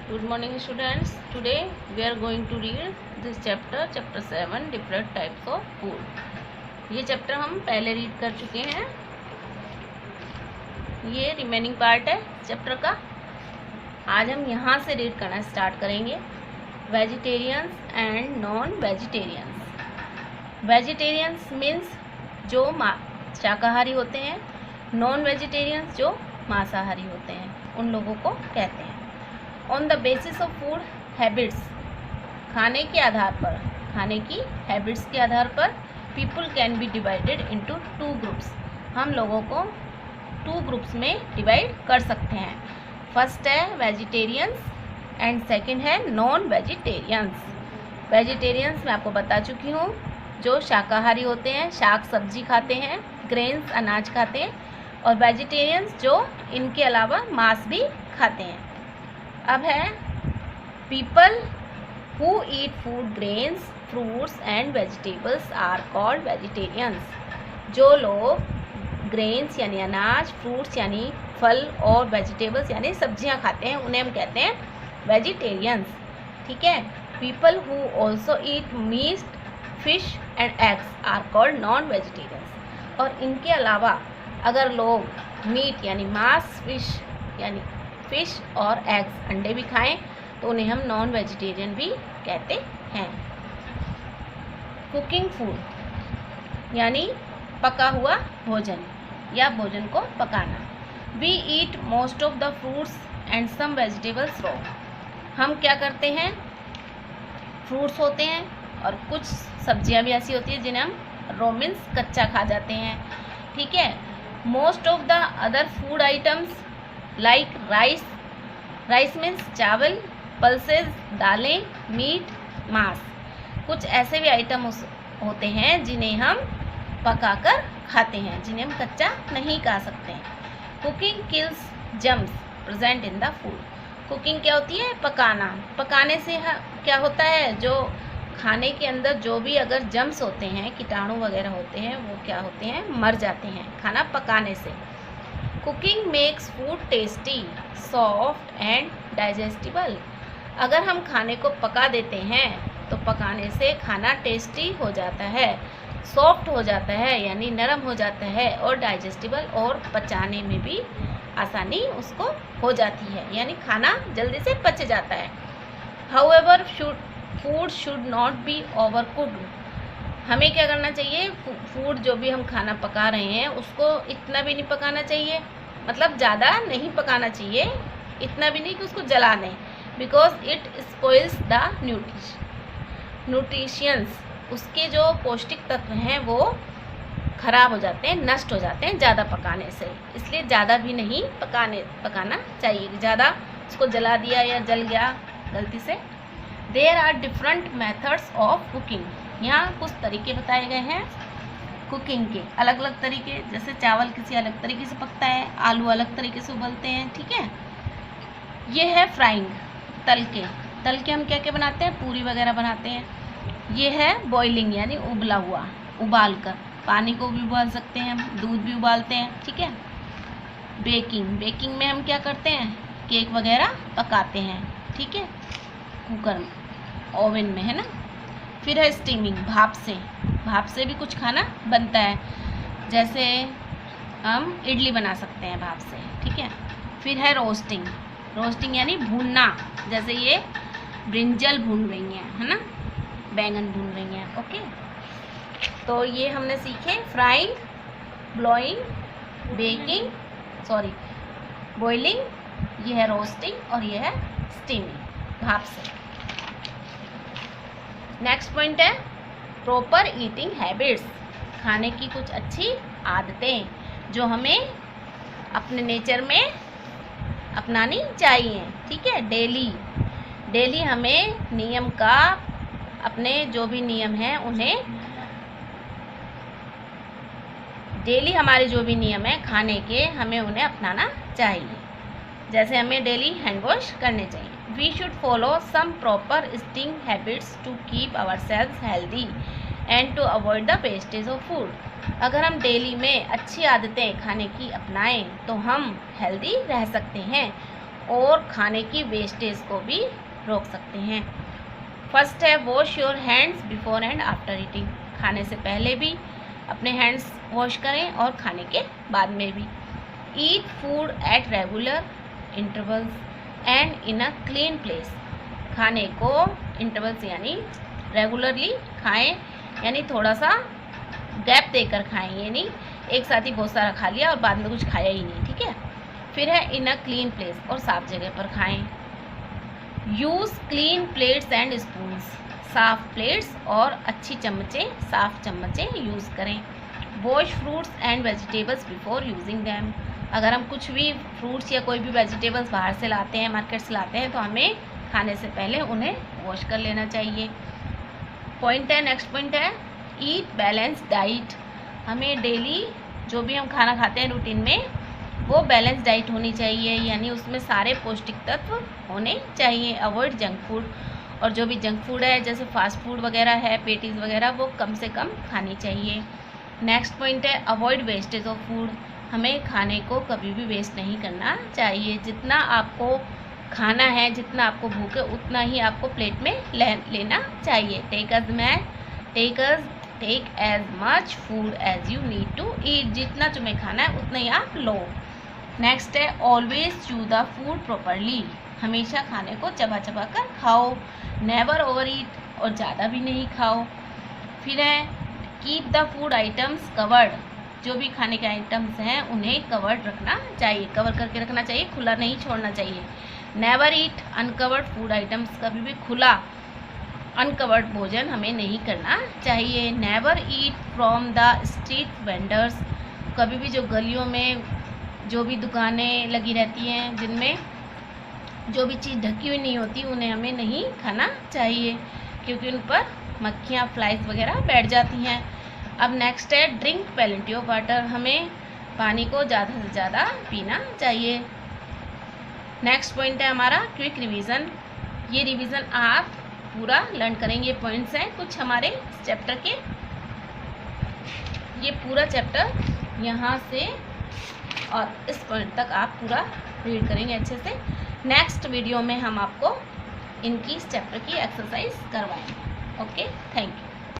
Good morning students. Today we are going to read this chapter 7 different types of food. ये chapter हम पहले read कर चुके हैं. ये रिमेनिंग पार्ट है चैप्टर का. आज हम यहाँ से रीड करना स्टार्ट करेंगे. Vegetarians and non vegetarians. Vegetarians means जो शाकाहारी होते हैं, नॉन वेजिटेरियंस जो मांसाहारी होते हैं, उन लोगों को कहते हैं. On the basis of food habits, खाने के आधार पर, खाने की हैबिट्स के आधार पर people can be divided into two groups. हम लोगों को टू ग्रुप्स में डिवाइड कर सकते हैं. फर्स्ट है वेजिटेरियंस एंड सेकंड है नॉन वेजिटेरियंस. वेजिटेरियंस मैं आपको बता चुकी हूँ, जो शाकाहारी होते हैं, शाक सब्जी खाते हैं, ग्रेन्स अनाज खाते हैं, और वेजिटेरियंस जो इनके अलावा मांस भी खाते हैं. अब है people who eat food grains fruits and vegetables are called vegetarians. जो लोग ग्रेन्स यानी अनाज, फ्रूट्स यानी फल और वेजिटेबल्स यानी सब्जियां खाते हैं, उन्हें हम कहते हैं वेजिटेरियंस. ठीक है. People who also eat meat, fish and eggs are called non vegetarians. और इनके अलावा अगर लोग मीट यानी मांस, फिश यानी फिश और एग्स अंडे भी खाएं तो उन्हें हम नॉन वेजिटेरियन भी कहते हैं. कुकिंग फूड यानी पका हुआ भोजन या भोजन को पकाना. We eat most of the fruits and some vegetables raw. हम क्या करते हैं, फ्रूट्स होते हैं और कुछ सब्जियां भी ऐसी होती हैं जिन्हें हम रॉ मीन्स कच्चा खा जाते हैं. ठीक है. Most of the other food items like rice means चावल, पल्सेस दालें, मीट मांस. कुछ ऐसे भी आइटम होते हैं जिन्हें हम पकाकर खाते हैं, जिन्हें हम कच्चा नहीं खा सकते हैं. Cooking kills germs present in the food. Cooking क्या होती है, पकाना. पकाने से क्या होता है, जो खाने के अंदर जो भी अगर जर्म्स होते हैं, कीटाणु वगैरह होते हैं, वो क्या होते हैं, मर जाते हैं खाना पकाने से. Cooking makes food tasty, soft and digestible. अगर हम खाने को पका देते हैं तो पकाने से खाना टेस्टी हो जाता है, सॉफ्ट हो जाता है यानी नरम हो जाता है, और डाइजेस्टिबल और पचाने में भी आसानी उसको हो जाती है, यानी खाना जल्दी से पच जाता है. However food should not be over cooked. हमें क्या करना चाहिए, फूड जो भी हम खाना पका रहे हैं उसको इतना भी नहीं पकाना चाहिए, मतलब ज़्यादा नहीं पकाना चाहिए, इतना भी नहीं कि उसको जला दें, because it spoils the nutritions. उसके जो पौष्टिक तत्व हैं वो खराब हो जाते हैं, नष्ट हो जाते हैं ज़्यादा पकाने से. इसलिए ज़्यादा भी नहीं पकाना चाहिए. ज़्यादा उसको जला दिया या जल गया गलती से. There are different methods of cooking. यहाँ कुछ तरीके बताए गए हैं कुकिंग के, अलग अलग तरीके. जैसे चावल किसी अलग तरीके से पकता है, आलू अलग तरीके से उबलते हैं. ठीक है. ये है फ्राइंग, तल के हम क्या क्या बनाते हैं, पूरी वगैरह बनाते हैं. ये है बॉइलिंग यानी उबला हुआ, उबाल कर. पानी को भी उबाल सकते हैं, दूध भी उबालते हैं. ठीक है. बेकिंग में हम क्या करते हैं, केक वगैरह पकाते हैं. ठीक है. कुकर में, ओवन में, है ना. फिर है स्टीमिंग, भाप से भी कुछ खाना बनता है. जैसे हम इडली बना सकते हैं भाप से. ठीक है. फिर है रोस्टिंग यानी भूनना. जैसे ये ब्रिंजल भून रही हैं, है ना, बैंगन भून रही हैं. ओके. तो ये हमने सीखे फ्राइंग, बॉइलिंग, ये है रोस्टिंग और ये है स्टीमिंग, भाप से. नेक्स्ट पॉइंट है प्रॉपर ईटिंग हैबिट्स. खाने की कुछ अच्छी आदतें जो हमें अपने नेचर में अपनानी चाहिए. ठीक है. डेली हमें नियम का, अपने जो भी नियम हैं उन्हें, डेली हमारे जो भी नियम है खाने के, हमें उन्हें अपनाना चाहिए. जैसे हमें डेली हैंड वॉश करने चाहिए. We should follow some proper eating habits to keep ourselves healthy and to avoid the wastage of food. अगर हम डेली में अच्छी आदतें खाने की अपनाएं तो हम हेल्दी रह सकते हैं और खाने की वेस्टेज को भी रोक सकते हैं। फर्स्ट है wash your hands before and after eating. खाने से पहले भी अपने हैंड्स वॉश करें और खाने के बाद में भी। Eat food at regular intervals and in a clean place. खाने को इंटरवल्स यानी रेगुलरली खाएं, यानी थोड़ा सा गैप देकर खाएं, यानी एक साथ ही बहुत सारा खा लिया और बाद में कुछ खाया ही नहीं, ठीक है। फिर है इन अ क्लीन प्लेस, और साफ जगह पर खाएं। Use clean plates and spoons. साफ प्लेट्स और अच्छी चम्मचें, साफ चम्मचें यूज़ करें। Wash fruits and vegetables before using them. अगर हम कुछ भी फ्रूट्स या कोई भी वेजिटेबल्स बाहर से लाते हैं, मार्केट से लाते हैं, तो हमें खाने से पहले उन्हें वॉश कर लेना चाहिए। पॉइंट है, नेक्स्ट पॉइंट है ईट बैलेंस डाइट। हमें डेली जो भी हम खाना खाते हैं रूटीन में, वो बैलेंस डाइट होनी चाहिए, यानी उसमें सारे पौष्टिक तत्व होने चाहिए। अवॉइड जंक फूड, और जो भी जंक फूड है जैसे फास्ट फूड वगैरह है, पेटीज़ वगैरह, वो कम से कम खानी चाहिए। नेक्स्ट पॉइंट है अवॉइड वेस्टेज ऑफ फूड। हमें खाने को कभी भी वेस्ट नहीं करना चाहिए। जितना आपको खाना है, जितना आपको भूख है, उतना ही आपको प्लेट में लेना चाहिए। Take as much food as you need to eat. जितना तुम्हें खाना है उतना ही आप लो। नेक्स्ट है always chew the food properly. हमेशा खाने को चबा चबा कर खाओ। नेवर ओवर ईट, और ज़्यादा भी नहीं खाओ। फिर है keep the food items covered. जो भी खाने के आइटम्स हैं उन्हें कवर्ड रखना चाहिए, कवर करके रखना चाहिए, खुला नहीं छोड़ना चाहिए। नेवर ईट अनकवर्ड फूड आइटम्स। कभी भी खुला अनकवर्ड भोजन हमें नहीं करना चाहिए। Never eat from the street vendors. कभी भी जो गलियों में जो भी दुकानें लगी रहती हैं, जिनमें जो भी चीज़ ढकी हुई नहीं होती, उन्हें हमें नहीं खाना चाहिए, क्योंकि उन पर मक्खियाँ, फ्लाइज वगैरह बैठ जाती हैं। अब नेक्स्ट है ड्रिंक प्लेंटी ऑफ वाटर। हमें पानी को ज़्यादा से ज़्यादा पीना चाहिए। नेक्स्ट पॉइंट है हमारा क्विक रिवीजन। ये रिवीजन आप पूरा लर्न करेंगे। पॉइंट्स हैं कुछ हमारे चैप्टर के। ये पूरा चैप्टर यहाँ से और इस पॉइंट तक आप पूरा रीड करेंगे अच्छे से। नेक्स्ट वीडियो में हम आपको इनकी इस चैप्टर की एक्सरसाइज करवाएंगे। Okay, thank you.